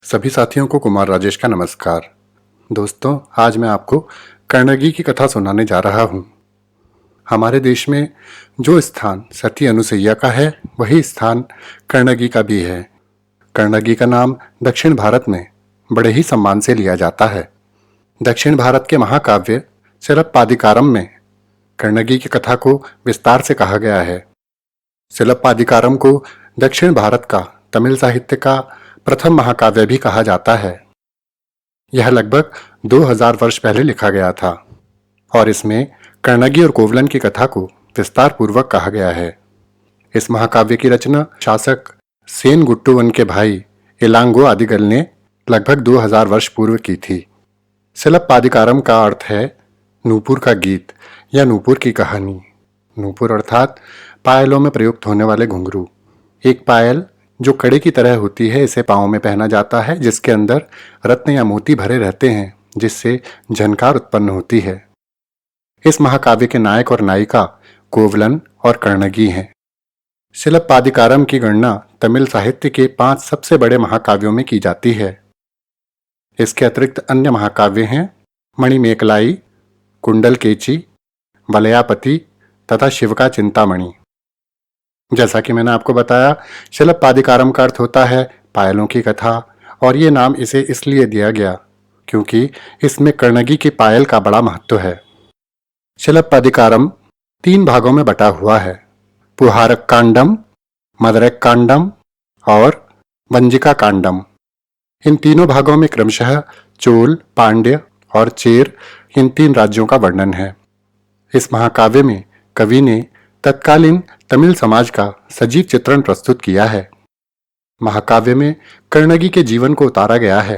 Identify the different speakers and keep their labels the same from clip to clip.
Speaker 1: सभी साथियों को कुमार राजेश का नमस्कार। दोस्तों, आज मैं आपको कर्णगी की कथा सुनाने जा रहा हूँ। हमारे देश में जो स्थान सती अनुसैया का है, वही स्थान कर्णगी का भी है। कर्णगी का नाम दक्षिण भारत में बड़े ही सम्मान से लिया जाता है। दक्षिण भारत के महाकाव्य सिलप्पादिकारम में कर्णगी की कथा को विस्तार से कहा गया है। सिलप्पादिकारम को दक्षिण भारत का तमिल साहित्य का प्रथम महाकाव्य भी कहा जाता है। यह लगभग 2000 वर्ष पहले लिखा गया था और इसमें कर्णगी और कोवलन की कथा को विस्तार पूर्वक कहा गया है। इस महाकाव्य की रचना शासक सेन गुट्टुवन के भाई इलांगो आदिगल ने लगभग 2000 वर्ष पूर्व की थी। सिलप्पादिकारम का अर्थ है नूपुर का गीत या नूपुर की कहानी। नूपुर अर्थात पायलों में प्रयुक्त होने वाले घुंघरू। एक पायल जो कड़े की तरह होती है, इसे पांव में पहना जाता है, जिसके अंदर रत्न या मोती भरे रहते हैं, जिससे झनकार उत्पन्न होती है। इस महाकाव्य के नायक और नायिका कोवलन और कर्णगी हैं। सिलप्पादिकारम की गणना तमिल साहित्य के 5 सबसे बड़े महाकाव्यों में की जाती है। इसके अतिरिक्त अन्य महाकाव्य हैं मणिमेकलाई, कुंडलकेची, वलयापति तथा शिव का चिंतामणि। जैसा कि मैंने आपको बताया, सिलप्पादिकारम का अर्थ होता है पायलों की कथा, और ये नाम इसे इसलिए दिया गया क्योंकि इसमें कर्णगी की पायल का बड़ा महत्व है। सिलप्पादिकारम 3 भागों में बटा हुआ है: पुहारक कांडम, मदरक कांडम और वंजिका कांडम। इन तीनों भागों में क्रमशः चोल, पांड्य और चेर, इन 3 राज्यों का वर्णन है। इस महाकाव्य में कवि ने तत्कालीन तमिल समाज का सजीव चित्रण प्रस्तुत किया है। महाकाव्य में कर्णगी के जीवन को उतारा गया है।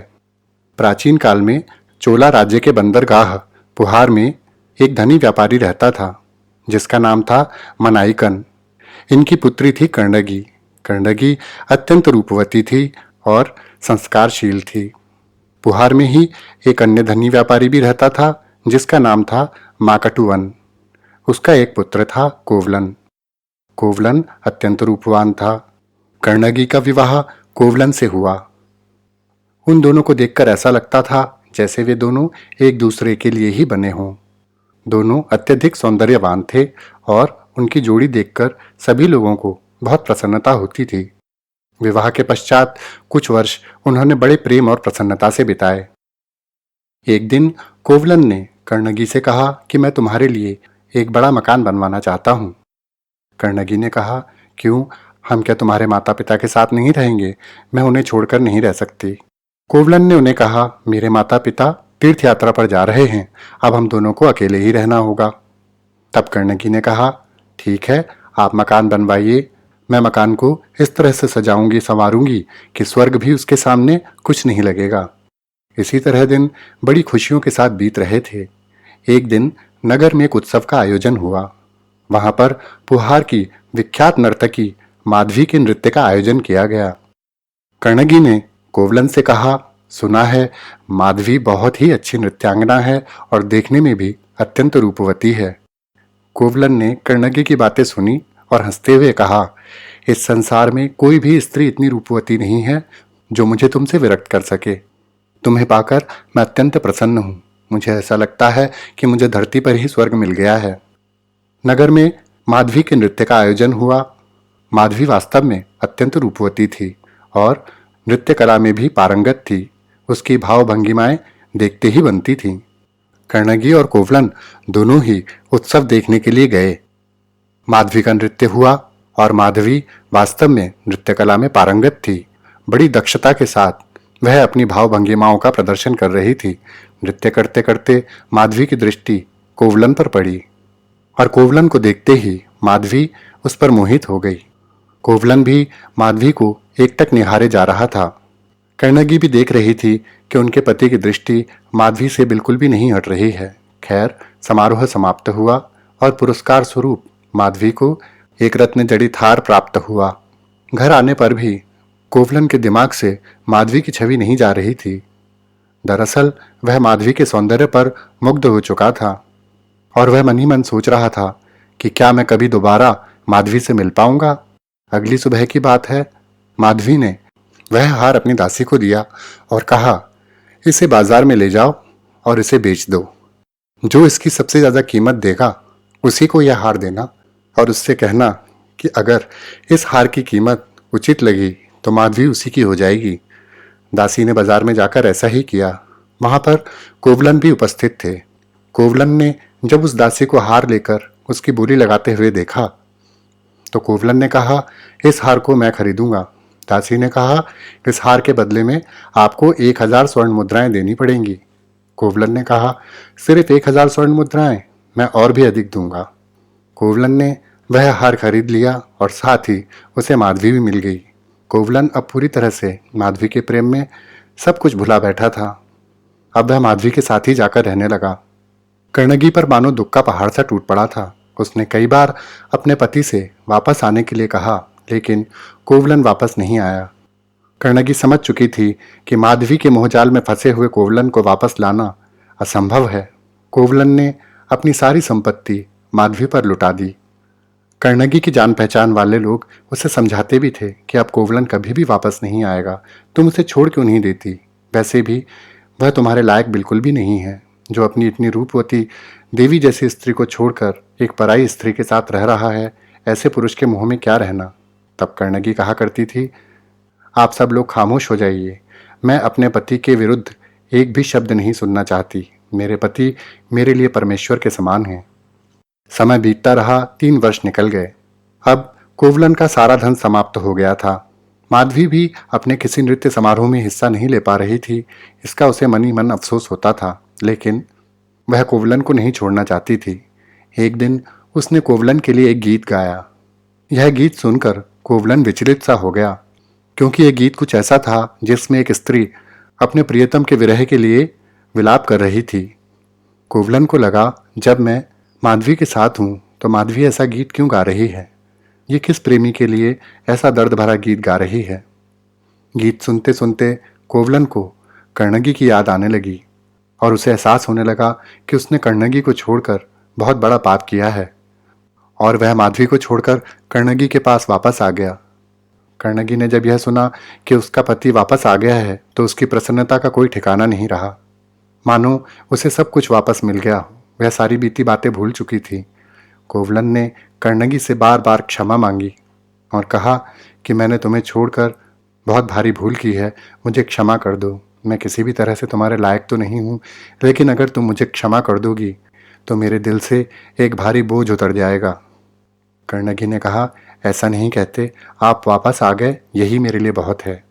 Speaker 1: प्राचीन काल में चोला राज्य के बंदरगाह पुहार में एक धनी व्यापारी रहता था, जिसका नाम था मनाइकन। इनकी पुत्री थी कर्णगी। कर्णगी अत्यंत रूपवती थी और संस्कारशील थी। पुहार में ही एक अन्य धनी व्यापारी भी रहता था, जिसका नाम था माकटुवन। उसका एक पुत्र था कोवलन। कोवलन अत्यंत रूपवान था। कर्णगी का विवाह कोवलन से हुआ। उन दोनों को देखकर ऐसा लगता था जैसे वे दोनों एक दूसरे के लिए ही बने हों। दोनों अत्यधिक सौंदर्यवान थे और उनकी जोड़ी देखकर सभी लोगों को बहुत प्रसन्नता होती थी। विवाह के पश्चात कुछ वर्ष उन्होंने बड़े प्रेम और प्रसन्नता से बिताए। एक दिन कोवलन ने कर्णगी से कहा कि मैं तुम्हारे लिए एक बड़ा मकान बनवाना चाहता हूँ। कर्णगी ने कहा, क्यों, हम क्या तुम्हारे माता पिता के साथ नहीं रहेंगे? मैं उन्हें छोड़कर नहीं रह सकती। कोवलन ने उन्हें कहा, मेरे माता पिता तीर्थ यात्रा पर जा रहे हैं, अब हम दोनों को अकेले ही रहना होगा। तब कर्णगी ने कहा, ठीक है, आप मकान बनवाइए। मैं मकान को इस तरह से सजाऊंगी संवारूंगी कि स्वर्ग भी उसके सामने कुछ नहीं लगेगा। इसी तरह दिन बड़ी खुशियों के साथ बीत रहे थे। एक दिन नगर में एक उत्सव का आयोजन हुआ। वहां पर पुहार की विख्यात नर्तकी माधवी के नृत्य का आयोजन किया गया। कर्णगी ने कोवलन से कहा, सुना है माधवी बहुत ही अच्छी नृत्यांगना है और देखने में भी अत्यंत रूपवती है। कोवलन ने कर्णगी की बातें सुनी और हंसते हुए कहा, इस संसार में कोई भी स्त्री इतनी रूपवती नहीं है जो मुझे तुमसे विरक्त कर सके। तुम्हें पाकर मैं अत्यंत प्रसन्न हूँ। मुझे ऐसा लगता है कि मुझे धरती पर ही स्वर्ग मिल गया है। नगर में माधवी के नृत्य का आयोजन हुआ। माधवी वास्तव में अत्यंत रूपवती थी और नृत्य कला में भी पारंगत थी। उसकी भाव भंगिमाएं देखते ही बनती थीं। कर्णगी और कोवलन दोनों ही उत्सव देखने के लिए गए। माधवी का नृत्य हुआ और माधवी वास्तव में नृत्य कला में पारंगत थी। बड़ी दक्षता के साथ वह अपनी भाव भंगिमाओं का प्रदर्शन कर रही थी। नृत्य करते करते माधवी की दृष्टि कोवलन पर पड़ी और कोवलन को देखते ही माधवी उस पर मोहित हो गई। कोवलन भी माधवी को एकटक निहारे जा रहा था। कर्णगी भी देख रही थी कि उनके पति की दृष्टि माधवी से बिल्कुल भी नहीं हट रही है। खैर, समारोह समाप्त हुआ और पुरस्कार स्वरूप माधवी को एक रत्न जड़ित हार प्राप्त हुआ। घर आने पर भी कोवलन के दिमाग से माधवी की छवि नहीं जा रही थी। दरअसल वह माधवी के सौंदर्य पर मुग्ध हो चुका था और वह मन ही मन सोच रहा था कि क्या मैं कभी दोबारा माधवी से मिल पाऊंगा। अगली सुबह की बात है। माधवी ने वह हार अपनी दासी को दिया और कहा, इसे बाजार में ले जाओ और इसे बेच दो। जो इसकी सबसे ज्यादा कीमत देगा उसी को यह हार देना और उससे कहना कि अगर इस हार की कीमत उचित लगी तो माधवी उसी की हो जाएगी। दासी ने बाजार में जाकर ऐसा ही किया। वहां पर कोवलन भी उपस्थित थे। कोवलन ने जब उस दासी को हार लेकर उसकी बोली लगाते हुए देखा तो कोवलन ने कहा, इस हार को मैं खरीदूंगा। दासी ने कहा, इस हार के बदले में आपको 1000 स्वर्ण मुद्राएं देनी पड़ेंगी। कोवलन ने कहा, सिर्फ 1000 स्वर्ण मुद्राएं? मैं और भी अधिक दूंगा। कोवलन ने वह हार खरीद लिया और साथ ही उसे माधवी भी मिल गई। कोवलन अब पूरी तरह से माधवी के प्रेम में सब कुछ भुला बैठा था। अब वह माधवी के साथ ही जाकर रहने लगा। कर्णगी पर मानो दुख का पहाड़ सा टूट पड़ा था। उसने कई बार अपने पति से वापस आने के लिए कहा, लेकिन कोवलन वापस नहीं आया। कर्णगी समझ चुकी थी कि माधवी के मोहजाल में फंसे हुए कोवलन को वापस लाना असंभव है। कोवलन ने अपनी सारी संपत्ति माधवी पर लुटा दी। कर्णगी की जान पहचान वाले लोग उसे समझाते भी थे कि अब कोवलन कभी भी वापस नहीं आएगा, तुम उसे छोड़ क्यों नहीं देती? वैसे भी वह तुम्हारे लायक बिल्कुल भी नहीं है। जो अपनी इतनी रूपवती देवी जैसी स्त्री को छोड़कर एक पराई स्त्री के साथ रह रहा है, ऐसे पुरुष के मुंह में क्या रहना। तब कर्णगी कहा करती थी, आप सब लोग खामोश हो जाइए। मैं अपने पति के विरुद्ध एक भी शब्द नहीं सुनना चाहती। मेरे पति मेरे लिए परमेश्वर के समान हैं। समय बीतता रहा। 3 वर्ष निकल गए। अब कोवलन का सारा धन समाप्त हो गया था। माधवी भी अपने किसी नृत्य समारोह में हिस्सा नहीं ले पा रही थी। इसका उसे मन ही मन अफसोस होता था, लेकिन वह कोवलन को नहीं छोड़ना चाहती थी। एक दिन उसने कोवलन के लिए एक गीत गाया। यह गीत सुनकर कोवलन विचलित सा हो गया, क्योंकि यह गीत कुछ ऐसा था जिसमें एक स्त्री अपने प्रियतम के विरह के लिए विलाप कर रही थी। कोवलन को लगा, जब मैं माधवी के साथ हूं तो माधवी ऐसा गीत क्यों गा रही है? ये किस प्रेमी के लिए ऐसा दर्द भरा गीत गा रही है? गीत सुनते सुनते कोवलन को कर्णगी की याद आने लगी और उसे एहसास होने लगा कि उसने कर्णगी को छोड़कर बहुत बड़ा पाप किया है और वह माधवी को छोड़कर कर्णगी के पास वापस आ गया। कर्णगी ने जब यह सुना कि उसका पति वापस आ गया है तो उसकी प्रसन्नता का कोई ठिकाना नहीं रहा। मानो उसे सब कुछ वापस मिल गया। वह सारी बीती बातें भूल चुकी थी। कोवलन ने कर्णगी से बार बार क्षमा मांगी और कहा कि मैंने तुम्हें छोड़कर बहुत भारी भूल की है, मुझे क्षमा कर दो। मैं किसी भी तरह से तुम्हारे लायक तो नहीं हूँ, लेकिन अगर तुम मुझे क्षमा कर दोगी तो मेरे दिल से एक भारी बोझ उतर जाएगा। कर्णगी ने कहा, ऐसा नहीं कहते, आप वापस आ गए यही मेरे लिए बहुत है।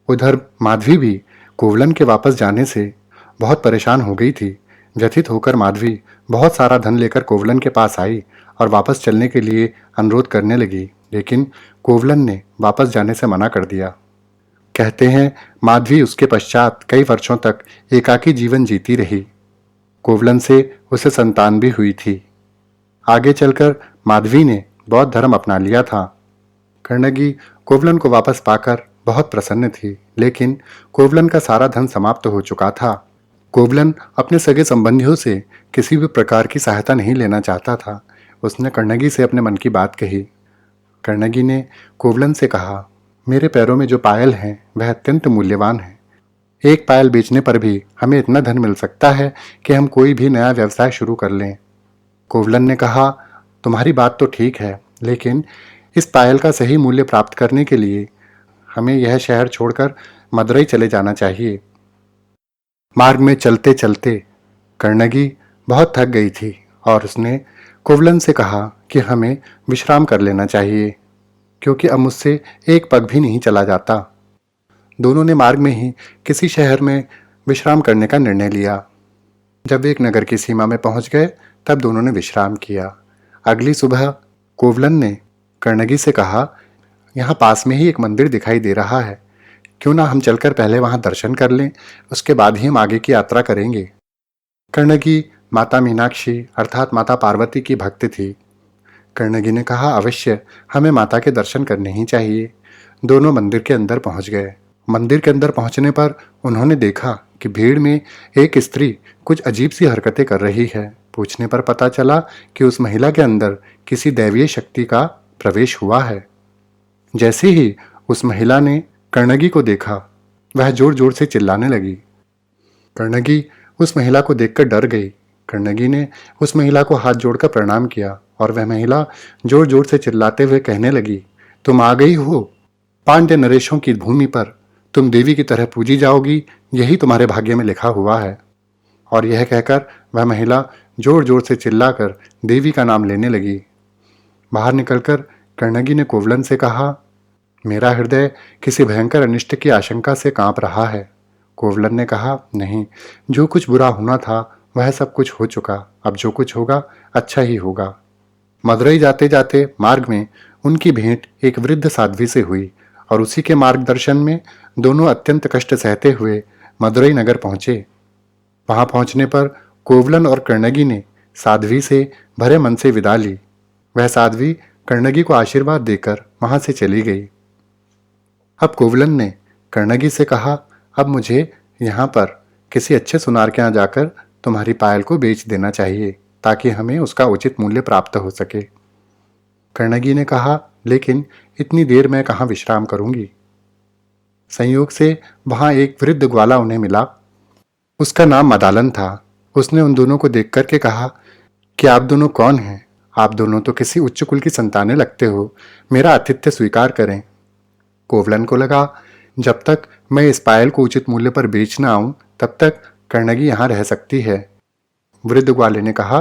Speaker 1: उधर माधवी भी कोवलन के वापस जाने से बहुत परेशान हो गई थी। व्यथित होकर माधवी बहुत सारा धन लेकर कोवलन के पास आई और वापस चलने के लिए अनुरोध करने लगी, लेकिन कोवलन ने वापस जाने से मना कर दिया। कहते हैं माधवी उसके पश्चात कई वर्षों तक एकाकी जीवन जीती रही। कोवलन से उसे संतान भी हुई थी। आगे चलकर माधवी ने बौद्ध धर्म अपना लिया था। कर्णगी कोवलन को वापस पाकर बहुत प्रसन्न थी, लेकिन कोवलन का सारा धन समाप्त हो चुका था। कोवलन अपने सगे संबंधियों से किसी भी प्रकार की सहायता नहीं लेना चाहता था। उसने कर्णगी से अपने मन की बात कही। कर्णगी ने कोवलन से कहा, मेरे पैरों में जो पायल हैं वह अत्यंत मूल्यवान है। एक पायल बेचने पर भी हमें इतना धन मिल सकता है कि हम कोई भी नया व्यवसाय शुरू कर लें। कोवलन ने कहा, तुम्हारी बात तो ठीक है, लेकिन इस पायल का सही मूल्य प्राप्त करने के लिए हमें यह शहर छोड़कर मदुरई चले जाना चाहिए। मार्ग में चलते चलते कर्णगी बहुत थक गई थी और उसने कोवलन से कहा कि हमें विश्राम कर लेना चाहिए, क्योंकि अब मुझसे एक पग भी नहीं चला जाता। दोनों ने मार्ग में ही किसी शहर में विश्राम करने का निर्णय लिया। जब वे एक नगर की सीमा में पहुंच गए तब दोनों ने विश्राम किया। अगली सुबह कोवलन ने कर्णगी से कहा, यहाँ पास में ही एक मंदिर दिखाई दे रहा है, क्यों ना हम चलकर पहले वहां दर्शन कर लें, उसके बाद ही हम आगे की यात्रा करेंगे। कर्णगी माता मीनाक्षी अर्थात माता पार्वती की भक्त थी। कर्णगी ने कहा, अवश्य हमें माता के दर्शन करने ही चाहिए। दोनों मंदिर के अंदर पहुंच गए। मंदिर के अंदर पहुंचने पर उन्होंने देखा कि भीड़ में एक स्त्री कुछ अजीब सी हरकतें कर रही है। पूछने पर पता चला कि उस महिला के अंदर किसी दैवीय शक्ति का प्रवेश हुआ है। जैसे ही उस महिला ने कर्णगी को देखा। वह जोर जोर से चिल्लाने लगी। कर्णगी उस महिला को देखकर डर गई। कर्णगी ने उस महिला को हाथ जोड़कर प्रणाम किया और वह महिला जोर जोर से चिल्लाते हुए कहने लगी, तुम आ गई हो। पांड्य नरेशों की भूमि पर तुम देवी की तरह पूजी जाओगी, यही तुम्हारे भाग्य में लिखा हुआ है। और यह कहकर वह महिला जोर जोर से चिल्लाकर देवी का नाम लेने लगी। बाहर निकलकर कर्णगी ने कोवलन से कहा, मेरा हृदय किसी भयंकर अनिष्ट की आशंका से कांप रहा है। कोवलन ने कहा, नहीं, जो कुछ बुरा होना था वह सब कुछ हो चुका, अब जो कुछ होगा अच्छा ही होगा। मदुरई जाते जाते मार्ग में उनकी भेंट एक वृद्ध साध्वी से हुई और उसी के मार्गदर्शन में दोनों अत्यंत कष्ट सहते हुए मदुरई नगर पहुंचे। वहां पहुंचने पर कोवलन और कर्णगी ने साध्वी से भरे मन से विदा ली। वह साध्वी कर्णगी को आशीर्वाद देकर वहां से चली गई। अब कोवलन ने कर्णगी से कहा, अब मुझे यहाँ पर किसी अच्छे सुनार के यहाँ जाकर तुम्हारी पायल को बेच देना चाहिए ताकि हमें उसका उचित मूल्य प्राप्त हो सके। कर्णगी ने कहा, लेकिन इतनी देर मैं कहाँ विश्राम करूंगी। संयोग से वहां एक वृद्ध ग्वाला उन्हें मिला। उसका नाम मदालन था। उसने उन दोनों को देख करके कहा कि आप दोनों कौन हैं? आप दोनों तो किसी उच्च कुल की संतानें लगते हो, मेरा आतिथ्य स्वीकार करें। कोवलन को लगा, जब तक मैं इस पायल को उचित मूल्य पर बेच न आऊं तब तक कर्णगी यहाँ रह सकती है। वृद्ध ग्वाले ने कहा,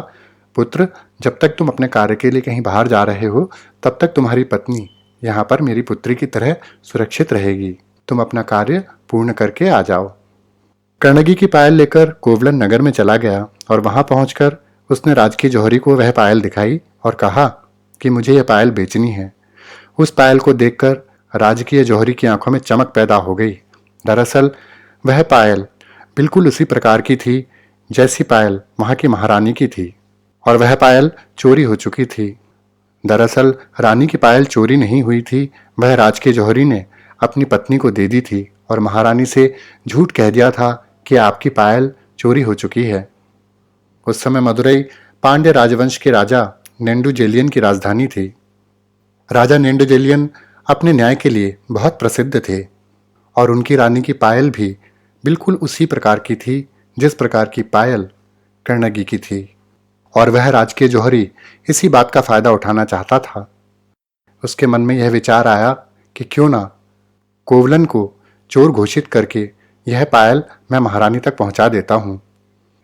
Speaker 1: पुत्र, जब तक तुम अपने कार्य के लिए कहीं बाहर जा रहे हो तब तक तुम्हारी पत्नी यहाँ पर मेरी पुत्री की तरह सुरक्षित रहेगी। तुम अपना कार्य पूर्ण करके आ जाओ। कर्णगी की पायल लेकर कोवलन नगर में चला गया और वहां पहुंचकर उसने राजकीय जौहरी को वह पायल दिखाई और कहा कि मुझे यह पायल बेचनी है। उस पायल को देखकर राजकीय जौहरी की आंखों में चमक पैदा हो गई। दरअसल वह पायल बिल्कुल उसी प्रकार की थी जैसी पायल वहां की महारानी की थी, और वह पायल चोरी हो चुकी थी। दरअसल रानी की पायल चोरी नहीं हुई थी, वह राजकीय जौहरी ने अपनी पत्नी को दे दी थी और महारानी से झूठ कह दिया था कि आपकी पायल चोरी हो चुकी है। उस समय मदुरई पांड्य राजवंश के राजा नेंडुजेलियन की राजधानी थी। राजा नेंडुजेलियन अपने न्याय के लिए बहुत प्रसिद्ध थे और उनकी रानी की पायल भी बिल्कुल उसी प्रकार की थी जिस प्रकार की पायल कर्णगी की थी, और वह राजकीय जौहरी इसी बात का फायदा उठाना चाहता था। उसके मन में यह विचार आया कि क्यों ना कोवलन को चोर घोषित करके यह पायल मैं महारानी तक पहुंचा देता हूं।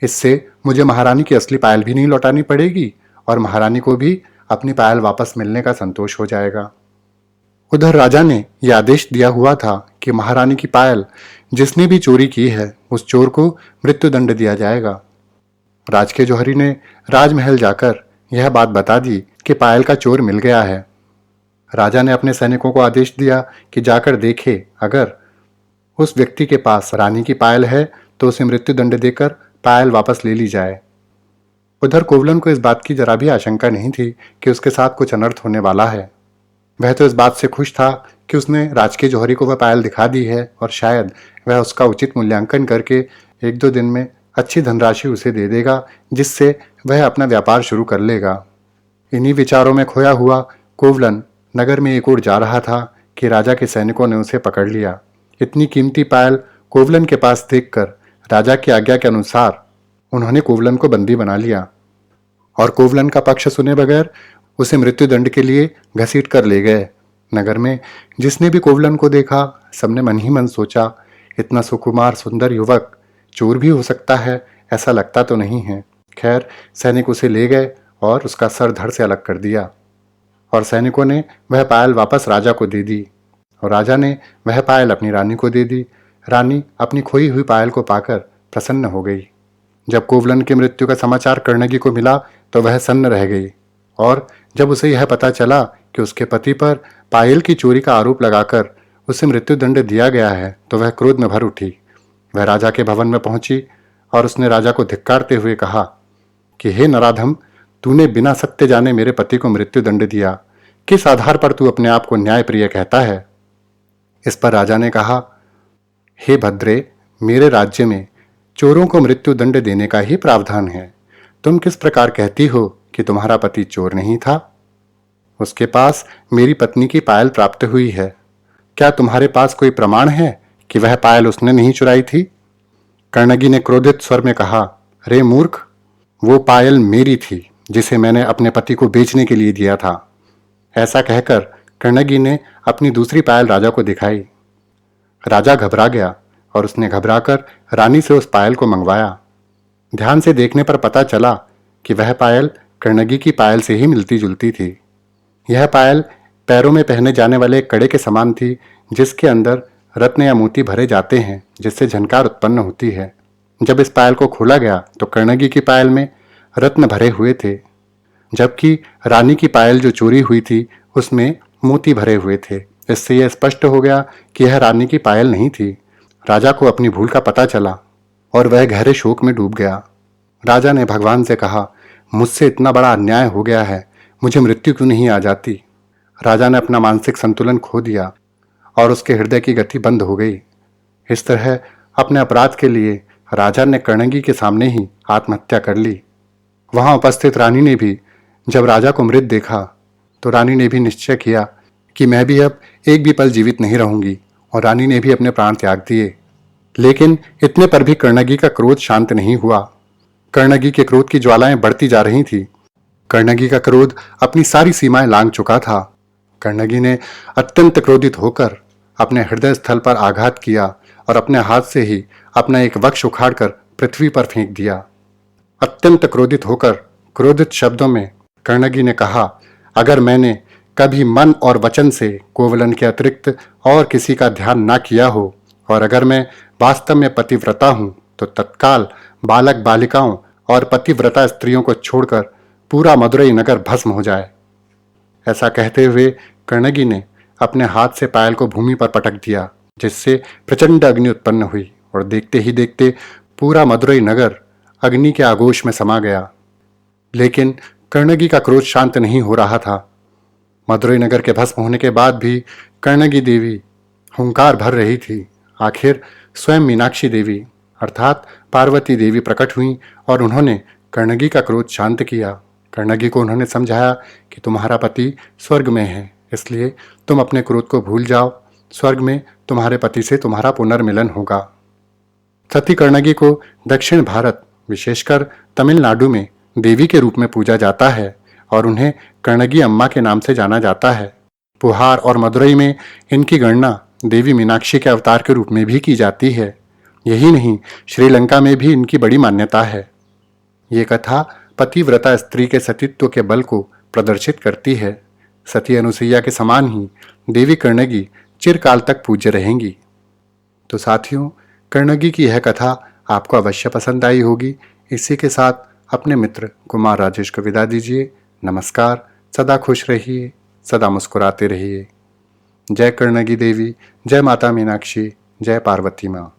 Speaker 1: इससे मुझे महारानी की असली पायल भी नहीं लौटानी पड़ेगी और महारानी को भी अपनी पायल वापस मिलने का संतोष हो जाएगा। उधर राजा ने यह आदेश दिया हुआ था कि महारानी की पायल जिसने भी चोरी की है उस चोर को मृत्युदंड दिया जाएगा। राजकीय जौहरी ने राजमहल जाकर यह बात बता दी कि पायल का चोर मिल गया है। राजा ने अपने सैनिकों को आदेश दिया कि जाकर देखे, अगर उस व्यक्ति के पास रानी की पायल है तो उसे मृत्युदंड देकर पायल वापस ले ली जाए। उधर कोवलन को इस बात की जरा भी आशंका नहीं थी कि उसके साथ कुछ अनर्थ होने वाला है। वह तो इस बात से खुश था कि उसने राजकीय जौहरी को वह पायल दिखा दी है और शायद वह उसका उचित मूल्यांकन करके 1-2 दिन में अच्छी धनराशि उसे दे देगा, जिससे वह अपना व्यापार शुरू कर लेगा। इन्हीं विचारों में खोया हुआ कोवलन नगर में एक ओर जा रहा था कि राजा के सैनिकों ने उसे पकड़ लिया। इतनी कीमती पायल कोवलन के पास देखकर राजा की आज्ञा के अनुसार उन्होंने कोवलन को बंदी बना लिया और कोवलन का पक्ष सुने बगैर उसे मृत्युदंड के लिए घसीट कर ले गए। नगर में जिसने भी कोवलन को देखा सबने मन ही मन सोचा, इतना सुकुमार सुंदर युवक चोर भी हो सकता है, ऐसा लगता तो नहीं है। खैर, सैनिक उसे ले गए और उसका सर धड़ से अलग कर दिया और सैनिकों ने वह पायल वापस राजा को दे दी और राजा ने वह पायल अपनी रानी को दे दी। रानी अपनी खोई हुई पायल को पाकर प्रसन्न हो गई। जब कोवलन की मृत्यु का समाचार कर्णगी को मिला तो वह सन्न रह गई, और जब उसे यह पता चला कि उसके पति पर पायल की चोरी का आरोप लगाकर उसे मृत्युदंड दिया गया है तो वह क्रोध में भर उठी। वह राजा के भवन में पहुंची और उसने राजा को धिक्कारते हुए कहा कि हे नराधम, तूने बिना सत्य जाने मेरे पति को मृत्युदंड दिया, किस आधार पर तू अपने आप को न्यायप्रिय कहता है? इस पर राजा ने कहा, हे भद्रे, मेरे राज्य में चोरों को मृत्युदंड देने का ही प्रावधान है। तुम किस प्रकार कहती हो कि तुम्हारा पति चोर नहीं था? उसके पास मेरी पत्नी की पायल प्राप्त हुई है। क्या तुम्हारे पास कोई प्रमाण है कि वह पायल उसने नहीं चुराई थी? कर्णगी ने क्रोधित स्वर में कहा, रे मूर्ख, वो पायल मेरी थी जिसे मैंने अपने पति को बेचने के लिए दिया था। ऐसा कहकर कर्णगी ने अपनी दूसरी पायल राजा को दिखाई। राजा घबरा गया और उसने घबराकर रानी से उस पायल को मंगवाया। ध्यान से देखने पर पता चला कि वह पायल कर्णगी की पायल से ही मिलती जुलती थी। यह पायल पैरों में पहने जाने वाले एक कड़े के समान थी, जिसके अंदर रत्न या मोती भरे जाते हैं, जिससे झनकार उत्पन्न होती है। जब इस पायल को खोला गया तो कर्णगी की पायल में रत्न भरे हुए थे, जबकि रानी की पायल जो चोरी हुई थी उसमें मोती भरे हुए थे। इससे यह स्पष्ट हो गया कि यह रानी की पायल नहीं थी। राजा को अपनी भूल का पता चला और वह गहरे शोक में डूब गया। राजा ने भगवान से कहा, मुझसे इतना बड़ा अन्याय हो गया है, मुझे मृत्यु क्यों नहीं आ जाती? राजा ने अपना मानसिक संतुलन खो दिया और उसके हृदय की गति बंद हो गई। इस तरह अपने अपराध के लिए राजा ने कर्णगी के सामने ही आत्महत्या कर ली। वहां उपस्थित रानी ने भी जब राजा को मृत देखा तो रानी ने भी निश्चय किया कि मैं भी अब एक भी पल जीवित नहीं रहूंगी, और रानी ने भी अपने प्राण त्याग दिए। लेकिन इतने पर भी कर्णगी का क्रोध शांत नहीं हुआ। कर्णगी के क्रोध की ज्वालाएं बढ़ती जा रही थी। कर्णगी का क्रोध अपनी सारी सीमाएं लांघ चुका था। कर्णगी ने अत्यंत क्रोधित होकर अपने हृदय स्थल पर आघात किया और अपने हाथ से ही अपना एक वक्ष उखाड़कर पृथ्वी पर फेंक दिया। अत्यंत क्रोधित होकर क्रोधित शब्दों में कर्णगी ने कहा, अगर मैंने कभी मन और वचन से कोवलन के अतिरिक्त और किसी का ध्यान ना किया हो, और अगर मैं वास्तव में पतिव्रता हूं, तो तत्काल बालक बालिकाओं और पतिव्रता स्त्रियों को छोड़कर पूरा मदुरई नगर भस्म हो जाए। ऐसा कहते हुए कर्णगी ने अपने हाथ से पायल को भूमि पर पटक दिया, जिससे प्रचंड अग्नि उत्पन्न हुई और देखते ही देखते पूरा मदुरई नगर अग्नि के आगोश में समा गया। लेकिन कर्णगी का क्रोध शांत नहीं हो रहा था। मदुरई नगर के भस्म होने के बाद भी कर्णगी देवी हुंकार भर रही थी। आखिर स्वयं मीनाक्षी देवी अर्थात पार्वती देवी प्रकट हुई और उन्होंने कर्णगी का क्रोध शांत किया। कर्णगी को उन्होंने समझाया कि तुम्हारा पति स्वर्ग में है, इसलिए तुम अपने क्रोध को भूल जाओ। स्वर्ग में तुम्हारे पति से तुम्हारा पुनर्मिलन होगा। सती कर्णगी को दक्षिण भारत, विशेषकर तमिलनाडु में देवी के रूप में पूजा जाता है और उन्हें कर्णगी अम्मा के नाम से जाना जाता है। पुहार और मदुरई में इनकी गणना देवी मीनाक्षी के अवतार के रूप में भी की जाती है। यही नहीं, श्रीलंका में भी इनकी बड़ी मान्यता है। ये कथा पतिव्रता स्त्री के सतीत्व के बल को प्रदर्शित करती है। सती अनुसुईया के समान ही देवी कर्णगी चिरकाल तक पूज्य रहेंगी। तो साथियों, कर्णगी की यह कथा आपको अवश्य पसंद आई होगी। इसी के साथ अपने मित्र कुमार राजेश को विदा दीजिए। नमस्कार। सदा खुश रहिए, सदा मुस्कुराते रहिए। जय कर्णगी देवी, जय माता मीनाक्षी, जय पार्वती माँ।